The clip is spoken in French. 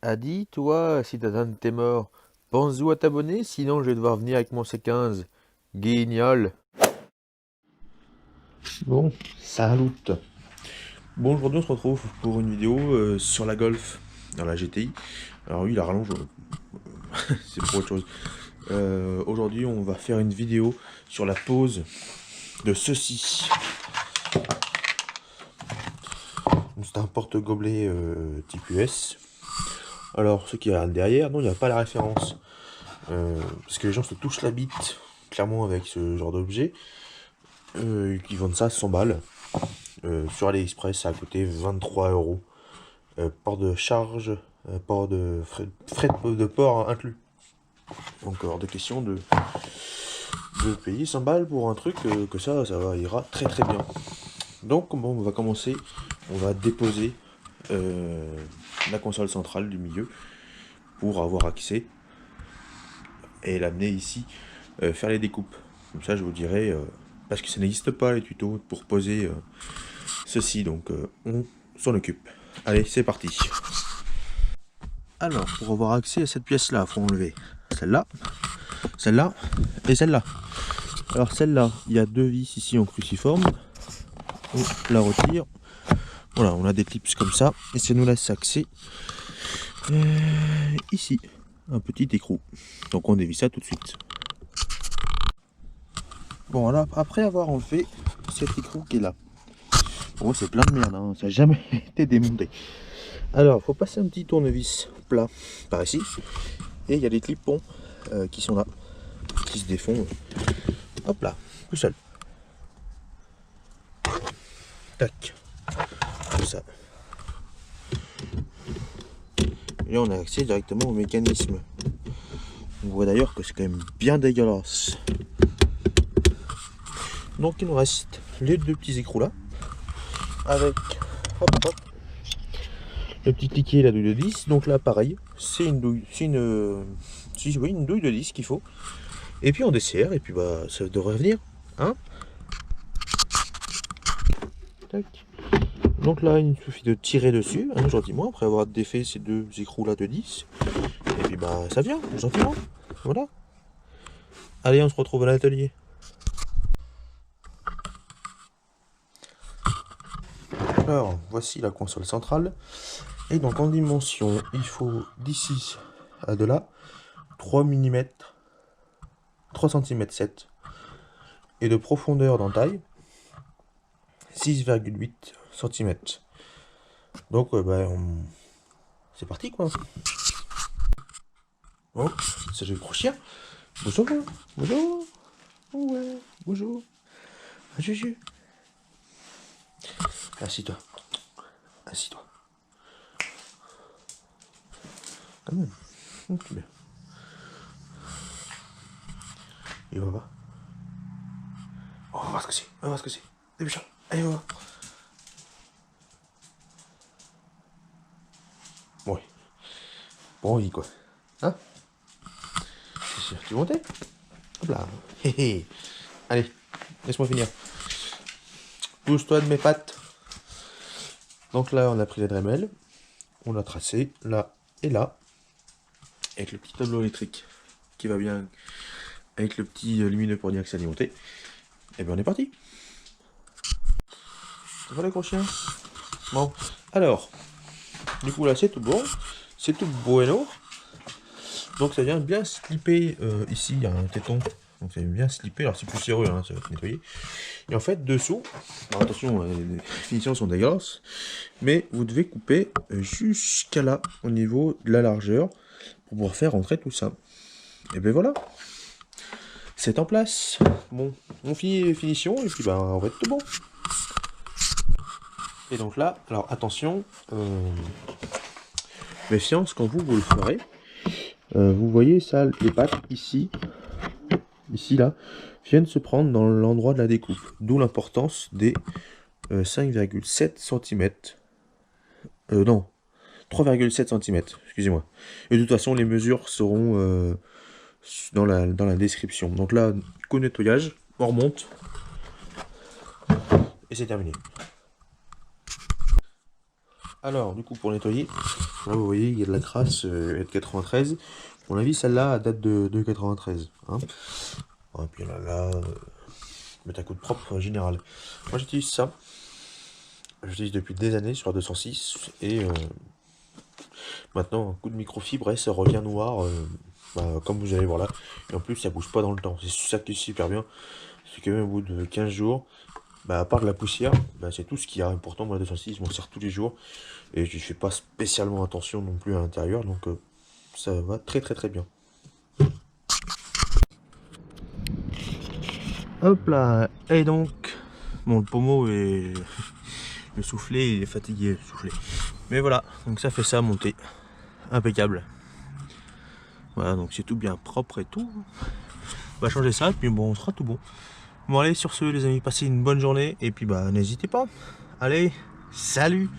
Adi, toi, si t'as un de tes morts, pense-y à t'abonner, sinon je vais devoir venir avec mon C15. Guignol. Bon, salut. Bon, aujourd'hui on se retrouve pour une vidéo sur la Golf dans la GTI. Alors oui, la rallonge, c'est pour autre chose. Aujourd'hui on va faire une vidéo sur la pose de ceci. C'est un porte-gobelet type US. Alors ce qu'il y a derrière, non, il n'y a pas la référence. Parce que les gens se touchent la bite, clairement, avec ce genre d'objet. Qui vendent ça 100 balles. Sur AliExpress, ça a coûté 23 euros. Port de charge, port de frais de port inclus. Donc hors de question de payer 100 balles pour un truc que ça ira très très bien. Donc bon, on va commencer, on va déposer la console centrale du milieu pour avoir accès et l'amener ici, faire les découpes. Comme ça je vous dirai, parce que ça n'existe pas les tutos pour poser ceci, donc on s'en occupe. Allez, c'est parti. Alors, pour avoir accès à cette pièce-là, il faut enlever celle-là, celle-là et celle-là. Alors celle-là, il y a deux vis ici en cruciforme. On la retire. Voilà, on a des clips comme ça. Et ça nous laisse accès ici, un petit écrou. Donc on dévisse ça tout de suite. Bon, alors après avoir enlevé cet écrou qui est là. Bon, c'est plein de merde, hein, ça n'a jamais été démonté. Alors, il faut passer un petit tournevis plat par ici. Et il y a des clipons qui sont là, qui se défont. Hop là, tout seul. Tac, comme ça. Et là, on a accès directement au mécanisme. On voit d'ailleurs que c'est quand même bien dégueulasse. Donc il nous reste les deux petits écrous là, avec hop, hop, le petit cliquet la douille de 10. Donc là pareil, c'est une douille, une douille de 10 qu'il faut. Et puis on dessert, et puis bah ça devrait venir. Hein. Tac. Donc là il suffit de tirer dessus, hein, gentiment, après avoir défait ces deux écrous là de 10. Et puis bah ça vient, gentiment. Voilà. Allez, on se retrouve à l'atelier. Alors, voici la console centrale. Et donc en dimension, il faut d'ici à de là 3 mm, 3 cm 7. Et de profondeur d'entaille 6,8 cm. Donc c'est parti quoi. Oh, ça j'ai le gros chien. Bonjour, bonjour. Ouais, bonjour. Juju. Assis-toi. Assis-toi. Quand même. C'est bien. Il va pas. Oh, on va voir ce que c'est. On va voir ce que c'est. Dépêche-toi. Allez, on va voir. Bon, oui. Bon, oui, quoi. Hein? C'est sûr. Tu veux monter? Hop là. Hé hé. Allez, laisse-moi finir. Pousse-toi de mes pattes. Donc là, on a pris les Dremel. On a tracé là et là. Avec le petit tableau électrique qui va bien. Avec le petit lumineux pour dire que c'est alimenté. Et bien on est parti. Ça va les gros chiens? Bon. Alors. Du coup là c'est tout bon. C'est tout bueno. Donc ça vient bien slipper. Ici il y a un téton. Donc ça vient bien slipper. Alors c'est poussiéreux, hein, ça va être nettoyé. Et en fait dessous. Alors attention, les finitions sont dégueulasses. Mais vous devez couper jusqu'à là. Au niveau de la largeur. Pour pouvoir faire rentrer tout ça. Et ben voilà. C'est en place. Bon, on finit les finitions et puis on va être tout bon. Et donc là, alors attention, méfiance quand vous le ferez. Vous voyez ça, les pattes ici là, viennent se prendre dans l'endroit de la découpe. D'où l'importance des 5,7 cm. Non, 3,7 cm, excusez-moi. Et de toute façon, les mesures seront dans la description. Donc là, coup de nettoyage, on remonte. Et c'est terminé. Alors, du coup, pour nettoyer, Là, vous voyez, il y a de la crasse, elle est de 93. À mon avis, celle-là date de 93. Hein. Et puis là, mettre un coup de propre en général. Moi, j'utilise ça. J'utilise depuis des années sur la 206. Et maintenant, un coup de microfibre et ça revient noir. Comme vous allez voir là. Et en plus, ça bouge pas dans le temps. C'est ça qui est super bien. C'est que même au bout de 15 jours, à part de la poussière, c'est tout ce qu'il y a. Pourtant, moi, la 206, je m'en sers tous les jours. Et je fais pas spécialement attention non plus à l'intérieur. Donc, ça va très très très bien. Hop là. Et donc, bon, le pommeau est... Le soufflet, il est fatigué, le soufflet. Mais voilà, donc ça fait ça, monter. Impeccable. Voilà, donc c'est tout bien propre et tout. On va changer ça, et puis bon, on sera tout bon. Bon allez, sur ce les amis, passez une bonne journée, et puis n'hésitez pas. Allez, salut!